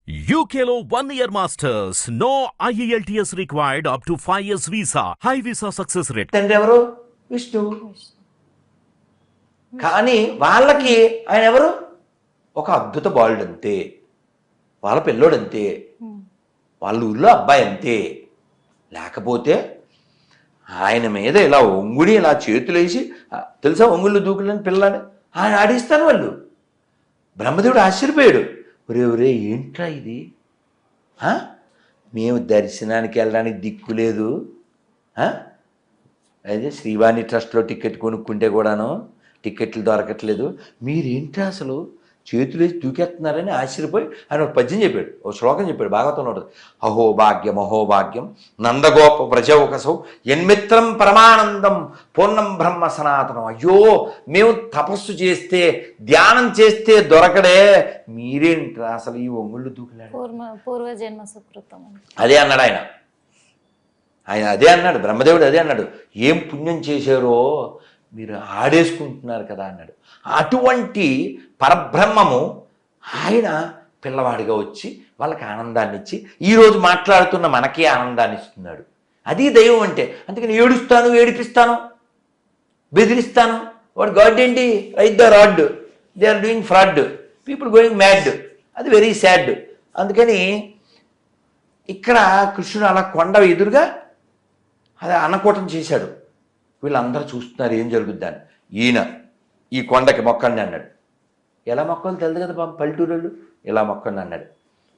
UKLO 1 year masters. No IELTS required up to 5 years visa. High visa success rate. తండ్రి ఎవరు? విష్ణువు. కానీ వాళ్ళకి ఆయన ఎవరు? ఒక అద్భుత బాలుడు అంతే. వాళ్ళ పిల్లోడు అంతే. వాళ్ళ ఊళ్ళో అబ్బాయి అంతే. లేకపోతే ఆయన మీద ఇలా ఒంగుడి ఇలా చేతులేసి తెలుసా ఒంగుళ్ళు దూకులని పిల్లని ఆయన ఆడిస్తాను వాళ్ళు. బ్రహ్మదేవుడు ఆశ్చర్యపోయాడు. ఒరే ఒరే ఏంట్రా ఇది? మేము దర్శనానికి వెళ్ళడానికి దిక్కు లేదు. అదే శ్రీవాణి ట్రస్ట్లో టికెట్ కొనుక్కుంటే కూడాను టికెట్లు దొరకట్లేదు. మీరేంట్రా అసలు చేతులేసి దూకేస్తున్నారని ఆశ్చర్యపోయి ఆయన ఒక పద్యం చెప్పాడు, ఒక శ్లోకం చెప్పాడు, భాగవతంలో ఉంటుంది. అహోభాగ్యం అహోభాగ్యం నందగోప ప్రజౌకసౌ ఎన్మిత్రం పరమానందం పూర్ణం బ్రహ్మ సనాతనం. అయ్యో మేము తపస్సు చేస్తే ధ్యానం చేస్తే దొరకడే, మీరేంట్రా అసలు ఈ ఒంగుళ్ళు దూకులాడు? పూర్వజన్మ సుకృతం. అదే అన్నాడు ఆయన. అదే అన్నాడు బ్రహ్మదేవుడు, అదే అన్నాడు. ఏం పుణ్యం చేశారో మీరు ఆడేసుకుంటున్నారు కదా అన్నాడు. అటువంటి పరబ్రహ్మము ఆయన పిల్లవాడిగా వచ్చి వాళ్ళకి ఆనందాన్ని ఇచ్చి ఈరోజు మాట్లాడుతున్న మనకే ఆనందాన్ని ఇస్తున్నాడు. అది దైవం అంటే. అందుకని ఏడుస్తాను, ఏడిపిస్తాను, బెదిరిస్తాను. వాడు గాడ్ ఏంటి? Right the rod, they are doing fraud, people going mad. అది వెరీ సాడ్. అందుకని ఇక్కడ కృష్ణుడు అలా కొండ ఎదురుగా అది అన్నకూటం చేశాడు. వీళ్ళందరూ చూస్తున్నారు ఏం జరుగుద్దని. ఈయన ఈ కొండకి మొక్కండి అన్నాడు. ఎలా మొక్కలు తెలియదు కదా పల్లెటూరు, ఇలా మొక్కండి అన్నాడు.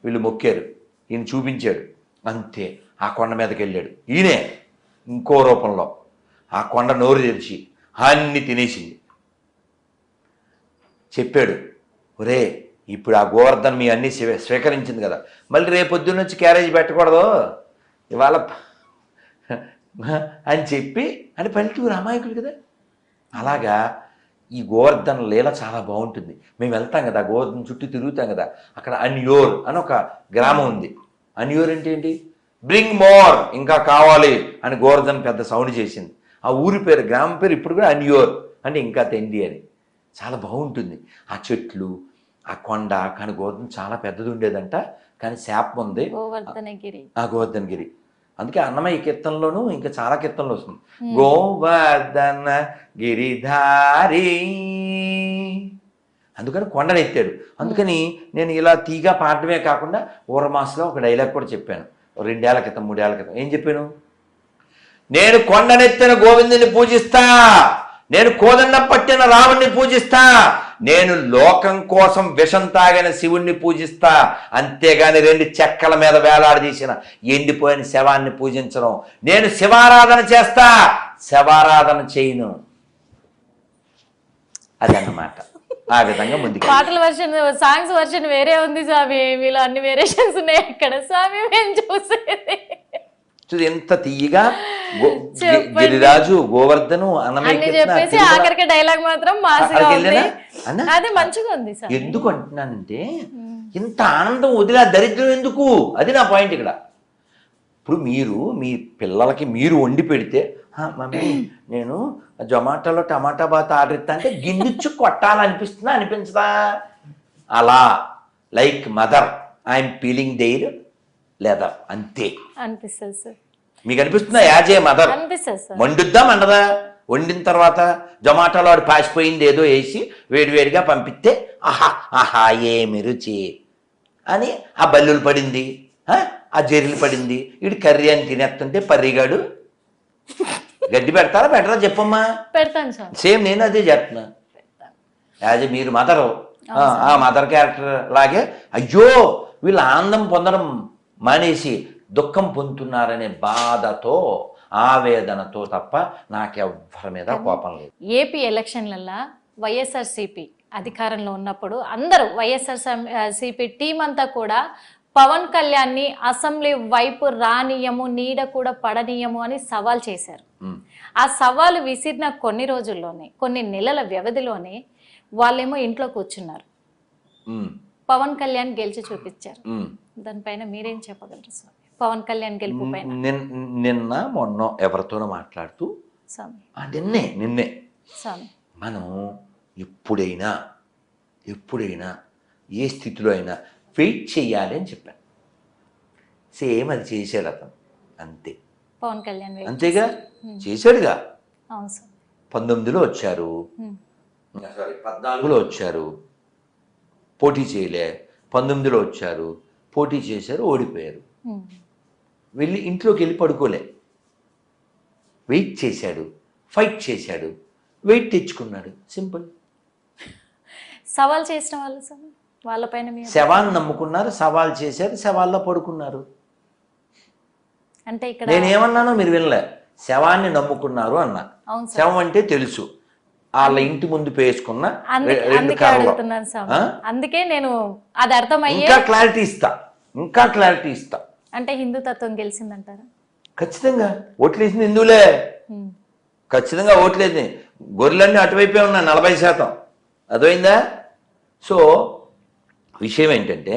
వీళ్ళు మొక్కారు, ఈయన చూపించాడు, అంతే. ఆ కొండ మీదకి వెళ్ళాడు. ఈయనే ఇంకో రూపంలో ఆ కొండ నోరు తెరిచి అన్ని తినేసింది. చెప్పాడు, ఒరే ఇప్పుడు ఆ గోవర్ధన్ మీ అన్ని స్వీకరించింది కదా, మళ్ళీ రేపొద్దున్న నుంచి క్యారేజ్ పెట్టకూడదు ఇవాళ అని చెప్పి. అని పల్లెటూరు అమాయకులు కదా. అలాగా ఈ గోవర్ధన లీల చాలా బాగుంటుంది. మేము వెళ్తాం కదా గోవర్ధన చుట్టూ తిరుగుతాం కదా, అక్కడ అన్యోర్ అని ఒక గ్రామం ఉంది. అన్యోర్ అంటే ఏంటి? బ్రింగ్ మోర్, ఇంకా కావాలి అని గోవర్ధన్ పెద్ద సౌండ్ చేసింది. ఆ ఊరి పేరు, గ్రామం పేరు ఇప్పుడు కూడా అన్యోర్ అంటే ఇంకా తెండి అని. చాలా బాగుంటుంది ఆ చెట్లు, ఆ కొండ. కానీ గోవర్ధన చాలా పెద్దది ఉండేదంట, కానీ శాపం ఉంది ఆ గోవర్ధనగిరి. అందుకే అన్నమయ్య కీర్తనలోను ఇంకా చాలా కీర్తనలు వస్తుంది. గోవర్ధన గిరిధారి, అందుకని కొండనెత్తాడు. అందుకని నేను ఇలా తీగా పాడటమే కాకుండా ఊరమాసలో ఒక డైలాగ్ కూడా చెప్పాను 2 ఏళ్ల క్రితం 3 ఏళ్ల క్రితం. ఏం చెప్పాను? నేను కొండనెత్తిన గోవిందుని పూజిస్తా, నేను కోదండ పట్టిన రాముణ్ణి పూజిస్తా, నేను లోకం కోసం విషం తాగిన శివుణ్ణి పూజిస్తా, అంతేగాని 2 చెక్కల మీద వేలాడదీసిన ఎండిపోయిన శవాన్ని పూజించను. నేను శివారాధన చేస్తా, శవారాధన చేయను. అదన్నమాట. ఆ విధంగా ముందుకు పాటల వర్షన్, సాంగ్స్ వర్షన్ వేరే ఉంది స్వామి, వీళ్ళు అన్ని వేరియేషన్స్ ఉన్నాయి ఇక్కడ స్వామి. మేము చూసేది ఎంత తీయగా గిరిరాజు గోవర్ధను చెప్పేసి ఆఖరికి డైలాగ్ మాత్రం అది మంచిగా ఉంది. ఎందుకు అంటున్నానంటే ఇంత ఆనందం వదిలే దరిద్రం ఎందుకు? అది నా పాయింట్ ఇక్కడ. ఇప్పుడు మీరు మీ పిల్లలకి మీరు వండి పెడితే, మమ్మీ నేను జొమాటోలో టమాటా బాత్ ఆర్డర్ ఇస్తా అంటే గిన్నెచ్చు కొట్టాలనిపిస్తుందా అనిపించదా? అలా like mother I'm peeling their leather, అంతే అనిపిస్తుంది సార్. మీకు అనిపిస్తుందా? యాజ్ ఏ మదర్ వండుద్దా మండదా? వండిన తర్వాత జొమాటోలో వాడు పాసిపోయింది ఏదో వేసి వేడివేడిగా పంపిస్తే ఆహా ఆహా ఏమి రుచి అని ఆ బల్లులు పడింది, ఆ జెర్రీలు పడింది, వీడు కర్రీ అని తినేస్తుంటే పర్రిగాడు గడ్డి పెడతారా పెట్టరా చెప్పమ్మా? పెడతాను సార్. సేమ్ నేను అదే చెప్తున్నా. యాజ్ మీరు మదరు, ఆ మదర్ క్యారెక్టర్ లాగే అయ్యో వీళ్ళు ఆనందం పొందడం మానేసి దుఃఖం పొందుతున్నారనే బాధతో ఆవేదనతో తప్ప నాకెవ్వరి మీద కోపం లేదు. ఏపీ ఎలక్షన్లలో వైఎస్ఆర్సీపీ అధికారంలో ఉన్నప్పుడు అందరూ వైఎస్ఆర్సీపీ టీం అంతా కూడా పవన్ కళ్యాణ్ని అసెంబ్లీ వైపు రానియము, నీడ కూడా పడనీయము అని సవాల్ చేశారు. ఆ సవాలు విసిరిన కొన్ని రోజుల్లోనే, కొన్ని నెలల వ్యవధిలోనే వాళ్ళేమో ఇంట్లో కూర్చున్నారు. పవన్ కళ్యాణ్ గెలిచి చూపించారు. దానిపైన మీరేం చెప్పగలరు స్వామి? పవన్ కళ్యాణ్ గెలుపు పైన నిన్న మొన్న ఎవరితోనో మాట్లాడుతూ నిన్నే మనం ఎప్పుడైనా ఏ స్థితిలో అయినా వెయిట్ చెయ్యాలి అని చెప్పాను. సేమ్ అది చేశాడు అతను, అంతే. పవన్ కళ్యాణ్ wait అంతేగా చేశారు. చేశాడుగా. అవును సార్. 19లో వచ్చారు, సారీ 14లో వచ్చారు, పోటీ చేయలే. 19లో వచ్చారు, పోటీ చేశారు, ఓడిపోయారు. వెళ్ళి ఇంట్లోకి వెళ్ళి పడుకోలే, వెయిట్ చేశాడు, ఫైట్ చేశాడు, వెయిట్ తెచ్చుకున్నాడు, సింపుల్. సవాల్ చేసిన వాళ్ళు సార్ వాళ్ళపైన మీ శవాన్ని నమ్ముకున్నారు, సవాల్ చేశారు, శవాల్లో పడుకున్నారు. అంటే ఇక్కడ నేనేమన్నానో మీరు వినలే, శవాన్ని నమ్ముకున్నారు అన్నా. అవును సార్. శవం అంటే తెలుసు, వాళ్ళ ఇంటి ముందు పేసుకున్న రెండు అందుకే కర్రలు. అడుగుతున్నాను సార్. అందుకే నేను అది అర్థమయ్యే ఇంకా క్లారిటీ ఇస్తా, ఇంకా క్లారిటీ ఇస్తా. అంటే హిందూ తత్వం గెలిచిందంటారా? ఖచ్చితంగా ఓట్లేసింది హిందువులే, ఖచ్చితంగా ఓట్లేదు. గొర్రెలన్నీ అటువైపే ఉన్నాయి 40%. అర్థమైందా? సో విషయం ఏంటంటే,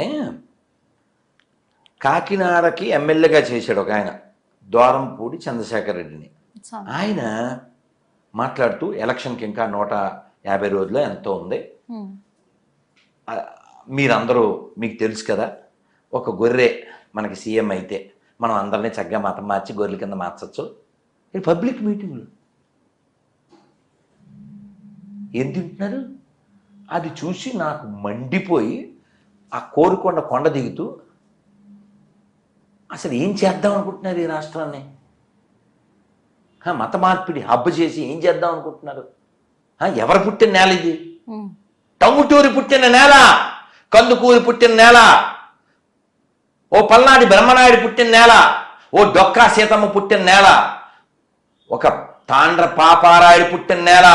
కాకినాడకి ఎమ్మెల్యేగా చేశాడు ఒక ఆయన, ద్వారంపూడి చంద్రశేఖర్ రెడ్డిని. ఆయన మాట్లాడుతూ ఎలక్షన్కి ఇంకా 150 రోజులు ఎంతో ఉంది, మీరందరూ మీకు తెలుసు కదా, ఒక గొర్రె మనకి సీఎం అయితే మనం అందరినీ చక్కగా మతం మార్చి గొర్రెల కింద మార్చచ్చు. ఇది పబ్లిక్ మీటింగ్లు ఏం తింటున్నారు? అది చూసి నాకు మండిపోయి ఆ కోరుకొండ కొండ దిగుతూ, అసలు ఏం చేద్దాం అనుకుంటున్నారు ఈ రాష్ట్రాన్ని? మత మార్పిడి హబ్బు చేసి ఏం చేద్దాం అనుకుంటున్నారు? ఎవరు పుట్టిన నేల ఇది? టంగుటూరి పుట్టిన నేల, కందుకూరి పుట్టిన నేల, ఓ పల్నాడి బ్రహ్మనాయుడు పుట్టిన నేల, ఓ డొక్కా సీతమ్మ పుట్టిన నేల, ఒక తాండ్ర పాపారాయుడు పుట్టిన నేల,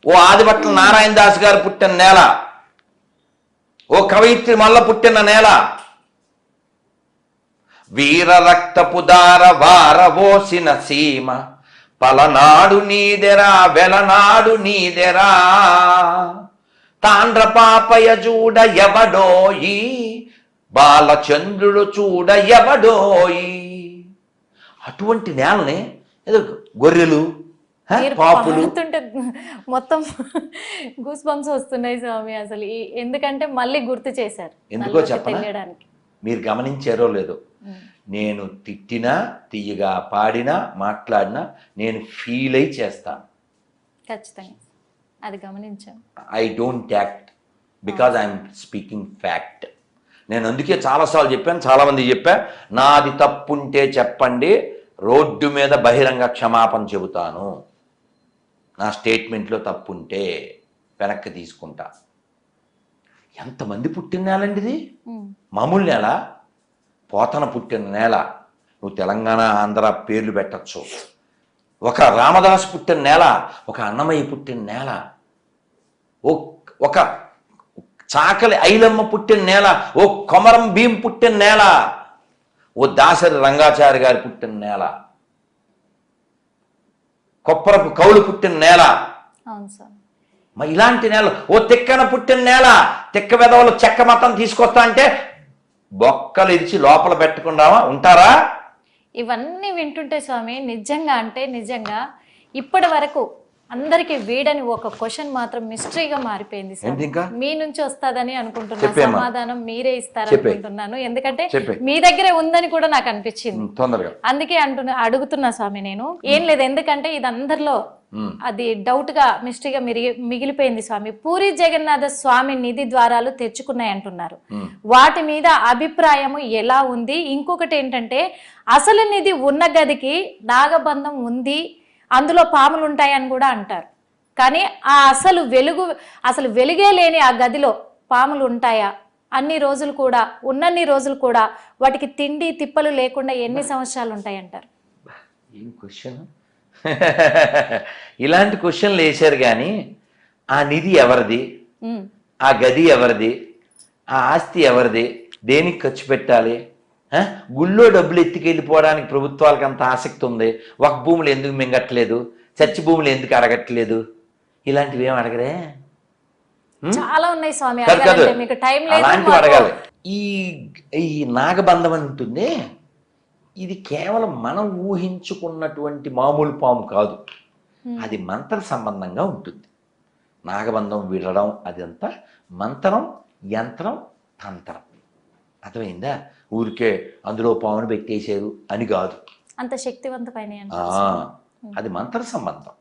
ఓ ఆదిభట్ల నారాయణ దాస్ గారు పుట్టిన నేల, ఓ కవయిత్రి మల్ల పుట్టిన నేల, వీర రక్తపు దార వారవోసిన సీమ, పలనాడు నీదెరా వెలనాడు నీదెరా, తాండ్ర పాపయ చూడ ఎవడోయి, బాలచంద్రుడు చూడ ఎవడోయి. అటువంటి నేలని ఏదో గొర్రెలు పాపులు మొత్తం గూస్ బంప్స్ వస్తున్నాయి స్వామి. అసలు ఎందుకంటే మళ్ళీ గుర్తు చేశారు. ఎందుకో చెప్పనా? మీరు గమనించారో లేదో, నేను తిట్టినా, తీయగా పాడినా, మాట్లాడినా నేను ఫీల్ అయి చేస్తాను. ఖచ్చితంగా అది గమనించాం. I don't act because I'm speaking fact. నేను అందుకే చాలాసార్లు చెప్పాను, చాలామంది చెప్పా, నాది తప్పుంటే చెప్పండి, రోడ్డు మీద బహిరంగ క్షమాపణ చెబుతాను. నా స్టేట్మెంట్లో తప్పుంటే వెనక్కి తీసుకుంటా. ఎంతమంది పుట్టిన నేలండి ఇది? మామూలు నేల, పోతన పుట్టిన నేల. నువ్వు తెలంగాణ ఆంధ్ర పేర్లు పెట్టచ్చు. ఒక రామదాసు పుట్టిన నేల, ఒక అన్నమయ్య పుట్టిన నేల, ఒక చాకలి ఐలమ్మ పుట్టిన నేల, ఓ కొమరం భీం పుట్టిన నేల, ఓ దాసరి రంగాచారి గారి పుట్టిన నేల, కొప్పరపు కౌలు పుట్టిన నేల. ఇలాంటి నేల, ఓ తిక్కన పుట్టిన నేల. తిక్క వెదవలు చెక్క మతం తీసుకొస్తా అంటే బొక్కలు ఇచ్చి లోపల పెట్టకుండా ఉంటారా? ఇవన్నీ వింటుంటే స్వామి నిజంగా అంటే నిజంగా ఇప్పటి వరకు అందరికి వీడని ఒక క్వశ్చన్ మాత్రం మిస్టరీగా మారిపోయింది సార్. మీ నుంచి వస్తుందని అనుకుంటున్నా, సమాధానం మీరే ఇస్తారనుకుంటున్నాను. ఎందుకంటే మీ దగ్గరే ఉందని కూడా నాకు అనిపించింది, అందుకే అడుగుతున్నా స్వామి. నేను ఏం లేదు, ఎందుకంటే ఇది అందరిలో అది డౌట్ గా మిస్టరీగా మిగిలిపోయింది స్వామి. పూరి జగన్నాథ స్వామి నిధి ద్వారాలు తెచ్చుకున్నాయి అంటున్నారు, వాటి మీద అభిప్రాయము ఎలా ఉంది? ఇంకొకటి ఏంటంటే, అసలు నిధి ఉన్న గదికి నాగబంధం ఉంది, అందులో పాములు ఉంటాయని కూడా అంటారు. కానీ ఆ అసలు వెలుగే లేని ఆ గదిలో పాములు ఉంటాయా? అన్ని రోజులు కూడా ఉన్నన్ని రోజులు కూడా వాటికి తిండి తిప్పలు లేకుండా ఎన్ని సంవత్సరాలు ఉంటాయంటారు? ఏం క్వశ్చన్! ఇలాంటి క్వశ్చన్లు వేశారు. కానీ ఆ నిధి ఎవరిది, ఆ గది ఎవరిది, ఆ ఆస్తి ఎవరిది, దేనికి ఖర్చు పెట్టాలి? గుళ్ళో డబ్బులు ఎత్తుకెళ్ళిపోవడానికి ప్రభుత్వాలకు అంత ఆసక్తి ఉంది. ఒక భూములు ఎందుకు మింగట్లేదు, చర్చి భూములు ఎందుకు అడగట్లేదు? ఇలాంటివి ఏం అడగరే? చాలా ఉన్నాయి స్వామి, అలాంటివి అడగాలి. ఈ నాగబంధం అని ఉంటుంది, ఇది కేవలం మనం ఊహించుకున్నటువంటి మామూలు పాము కాదు, అది మంత్ర సంబంధంగా ఉంటుంది. నాగబంధం విడడం అదంతా మంత్రం, యంత్రం, తంత్రం. అర్థమైందా? ఊరికే అందులో పావును పెట్టేశారు అని కాదు. అంత శక్తివంతమైన అది మంత్ర సంబంధం.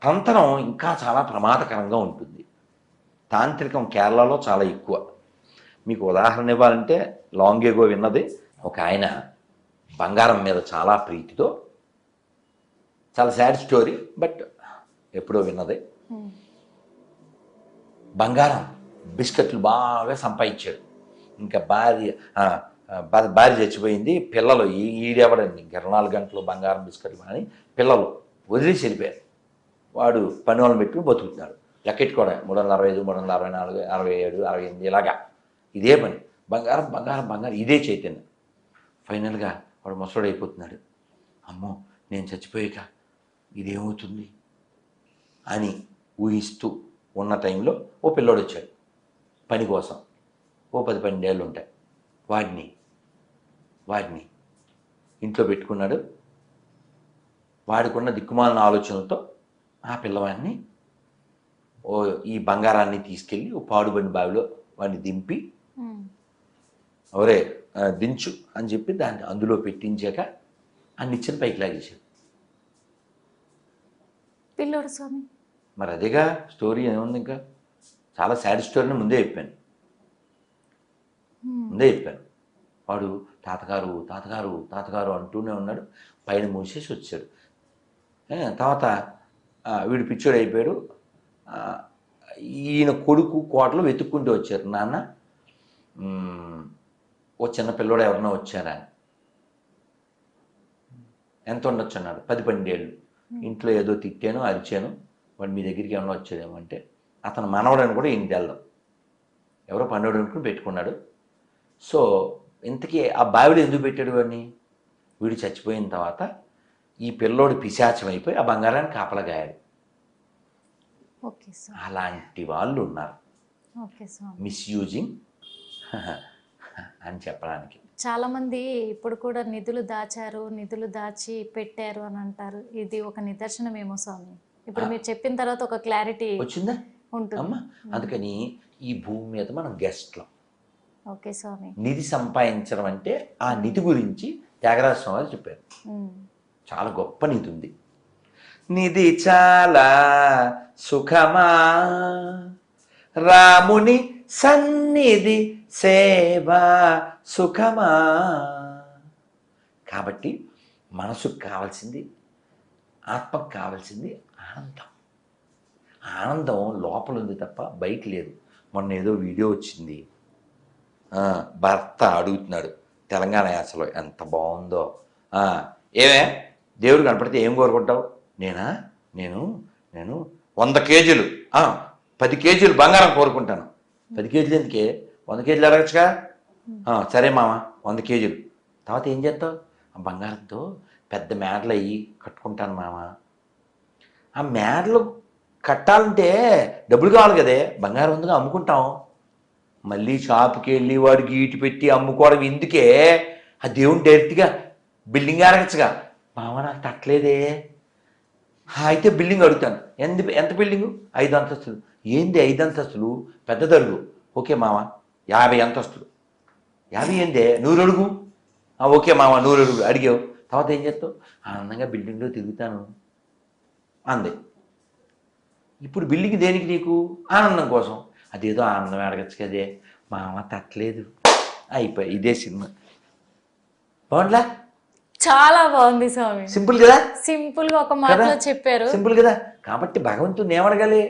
తంత్రం ఇంకా చాలా ప్రమాదకరంగా ఉంటుంది. తాంత్రికం కేరళలో చాలా ఎక్కువ. మీకు ఉదాహరణ ఇవ్వాలంటే లాంగ్ ఎగో విన్నది, ఒక ఆయన బంగారం మీద చాలా ప్రీతితో, చాలా సాడ్ స్టోరీ బట్ ఎప్పుడో విన్నది, బంగారం బిస్కెట్లు బాగా సంపాదించాడు. ఇంకా భార్య చచ్చిపోయింది, పిల్లలు ఈడెవడండి ఇంకా 24 గంటలు బంగారం బిస్కెట్లు అని పిల్లలు వదిలేసి వెళ్ళిపోయారు. వాడు పని వాళ్ళని పెట్టుకుని బతుకుతున్నాడు. లెక్కెట్టుకోవడం 365, 364, 67, 68 ఇలాగా ఇదే పని. బంగారం బంగారం బంగారం ఇదే చైతన్యం. ఫైనల్గా వాడు ముసలుడు అయిపోతున్నాడు. అమ్మో నేను చచ్చిపోయాక ఇదేమవుతుంది అని ఊహిస్తూ ఉన్న టైంలో ఓ పిల్లోడు వచ్చాడు పని కోసం. ఓ 10-12 ఏళ్ళు ఉంటాయి. వాడిని ఇంట్లో పెట్టుకున్నాడు. వాడికున్న దిక్కుమాలిన ఆలోచనలతో ఆ పిల్లవాడిని ఈ బంగారాన్ని తీసుకెళ్ళి ఓ పాడుబడిన బావిలో వాడిని దింపి, ఒరే దించు అని చెప్పి దాన్ని అందులో పెట్టించాక ఆ నిచ్చెన పైకి లాగేశాడు పిల్లోడు స్వామి. మరి అదేగా స్టోరీ. ఏముంది ఇంకా? చాలా సాడ్ స్టోరీని ముందే చెప్పాను. వాడు తాతగారు తాతగారు తాతగారు అంటూనే ఉన్నాడు. పైన మూసేసి వచ్చాడు. తర్వాత వీడు పిచ్చోడు అయిపోయాడు. ఈయన కొడుకు కోటలు వెతుక్కుంటూ వచ్చారు. నాన్న ఓ చిన్న పిల్లోడు ఎవరన్నా వచ్చారా? ఎంత ఉండొచ్చు అన్నాడు. 10-12 ఏళ్ళు. ఇంట్లో ఏదో తిట్టాను అరిచాను, వాడు మీ దగ్గరికి ఏమన్నా వచ్చాడేమో అంటే అతను మనవడని కూడా ఈయన తెల్లం. ఎవరో పన్నోడు అనుకుని పెట్టుకున్నాడు. సో ఇంతకీ ఆ బావిలో ఎందుకు పెట్టాడు వాడిని? వీడు చచ్చిపోయిన తర్వాత ఈ పిల్లోడు పిశాచం అయిపోయి ఆ బంగారాన్ని కాపలగాయాడు. అలాంటి వాళ్ళు ఉన్నారు మిస్యూజింగ్ అని చెప్పడానికి. చాలా మంది ఇప్పుడు కూడా నిధులు దాచారు, నిధులు దాచి పెట్టారు అని అంటారు. ఇది ఒక నిదర్శనమేమో స్వామి. ఇప్పుడు మీరు చెప్పిన తర్వాత ఒక క్లారిటీ వచ్చిందా ఉంటుంది. అమ్మా అందుకని ఈ భూమి మీద మనం గెస్ట్లో ఓకే స్వామి. నిధి సంపాదించడం అంటే ఆ నిధి గురించి త్యాగరాజ స్వామి చెప్పారు. చాలా గొప్ప నిధి ఉంది. నిధి చాలా సుఖమా రాముని సన్నిధి సేవ సుఖమా. కాబట్టి మనసుకు కావాల్సింది, ఆత్మకు కావాల్సింది ఆనందం. ఆనందం లోపల ఉంది తప్ప బయట లేదు. మొన్న ఏదో వీడియో వచ్చింది, భర్త అడుగుతున్నాడు తెలంగాణ యాసలో, ఎంత బాగుందో. ఏమే దేవుడు కనపడితే ఏం కోరుకుంటావు? నేను 100 కేజీలు 10 కేజీలు బంగారం కోరుకుంటాను. 10 కేజీలు ఎందుకే? 100 కేజీలు అడగచ్చుగా. సరే మామ 100 కేజీలు. తర్వాత ఏం చేస్తావు? ఆ బంగారంతో పెద్ద మేడలు అయ్యి కట్టుకుంటాను మామ. ఆ మేడలు కట్టాలంటే డబ్బులు కావాలి కదే. బంగారం ఉందిగా అమ్ముకుంటాం. మళ్ళీ షాపుకి వెళ్ళి వాడికి ఈటు పెట్టి అమ్ముకోవడం ఎందుకే? ఆ దేవుని డైరెక్ట్గా బిల్డింగ్ అడగచ్చుగా. మామ నాకు తట్టలేదే. అయితే బిల్డింగ్ అడుగుతాను. ఎంత బిల్డింగు? 5 అంతస్తులు. ఏంది 5 అంతస్తులు? పెద్ద దరుగు. ఓకే మామ 50 అంతస్తులు. 50 ఏందే? 100 అడుగు. ఓకే మామ 100 అడుగు. అడిగావు. తర్వాత ఏం చేస్తావు? ఆనందంగా బిల్డింగ్లో తిరుగుతాను అంది. ఇప్పుడు బిల్డింగ్ దేనికి నీకు? ఆనందం కోసం. అదేదో ఆనందం అడగచ్చు కదే. మామ తట్టలేదు. అయిపోయి ఇదే సినిమా. బాగుండలా? చాలా బాగుంది స్వామి. సింపుల్ కదా? సింపుల్ గా ఒక మాటలో చెప్పారు. సింపుల్ కదా? కాబట్టి భగవంతుని ఏమడగాలి?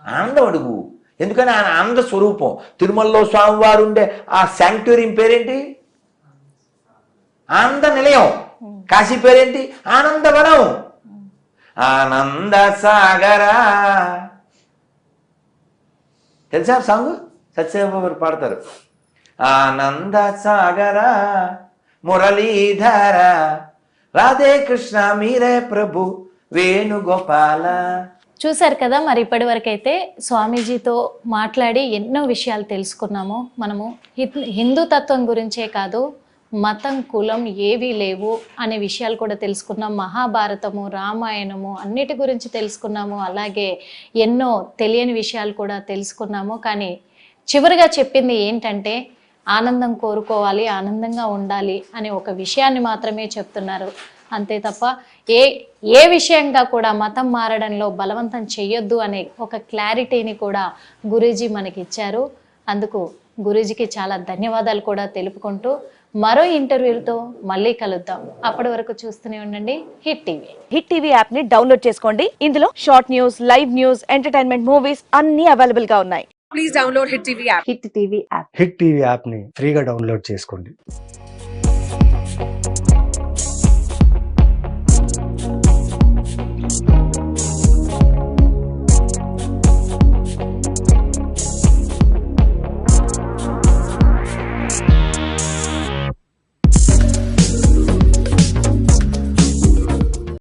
ఆనందం అడుగు. ఎందుకని ఆయన ఆనంద స్వరూపం. తిరుమలలో స్వామివారు ఉండే ఆ శాంక్టోరియం పేరేంటి? ఆనంద నిలయం. కాశీ పేరేంటి? ఆనందవనం. ఆనంద సాగరా. తెలుసా సాంగ్? సత్యబాబు గారు పాడతారు. ఆనంద సాగరా మురళీధర రాధే కృష్ణ మీరే ప్రభు వేణుగోపాల. చూశారు కదా. మరి ఇప్పటి వరకు అయితే స్వామీజీతో మాట్లాడి ఎన్నో విషయాలు తెలుసుకున్నాము. మనము హిందూ తత్వం గురించే కాదు, మతం కులం ఏవీ లేవు అనే విషయాలు కూడా తెలుసుకున్నాం. మహాభారతము రామాయణము అన్నిటి గురించి తెలుసుకున్నాము. అలాగే ఎన్నో తెలియని విషయాలు కూడా తెలుసుకున్నాము. కానీ చివరిగా చెప్పింది ఏంటంటే ఆనందం కోరుకోవాలి, ఆనందంగా ఉండాలి అనే ఒక విషయాన్ని మాత్రమే చెప్తున్నారు. అంతే తప్ప ఏ విషయంగా కూడా మతం మారడంలో బలవంతం చెయ్యొద్దు అనే ఒక క్లారిటీని కూడా గురూజీ మనకి ఇచ్చారు. అందుకు గురూజీకి చాలా ధన్యవాదాలు కూడా తెలుపుకుంటూ మరో ఇంటర్వ్యూతో మళ్ళీ కలుద్దాం. అప్పటి వరకు చూస్తూనే ఉండండి hit TV. Hit TV app ని డౌన్లోడ్ చేసుకోండి. ఇందులో short news, live news, entertainment movies అన్ని అవైలబుల్ గా ఉన్నాయి. Please download Hit TV app. Hit TV app hit TV యాప్ని ఫ్రీగా డౌన్లోడ్ చేసుకోండి.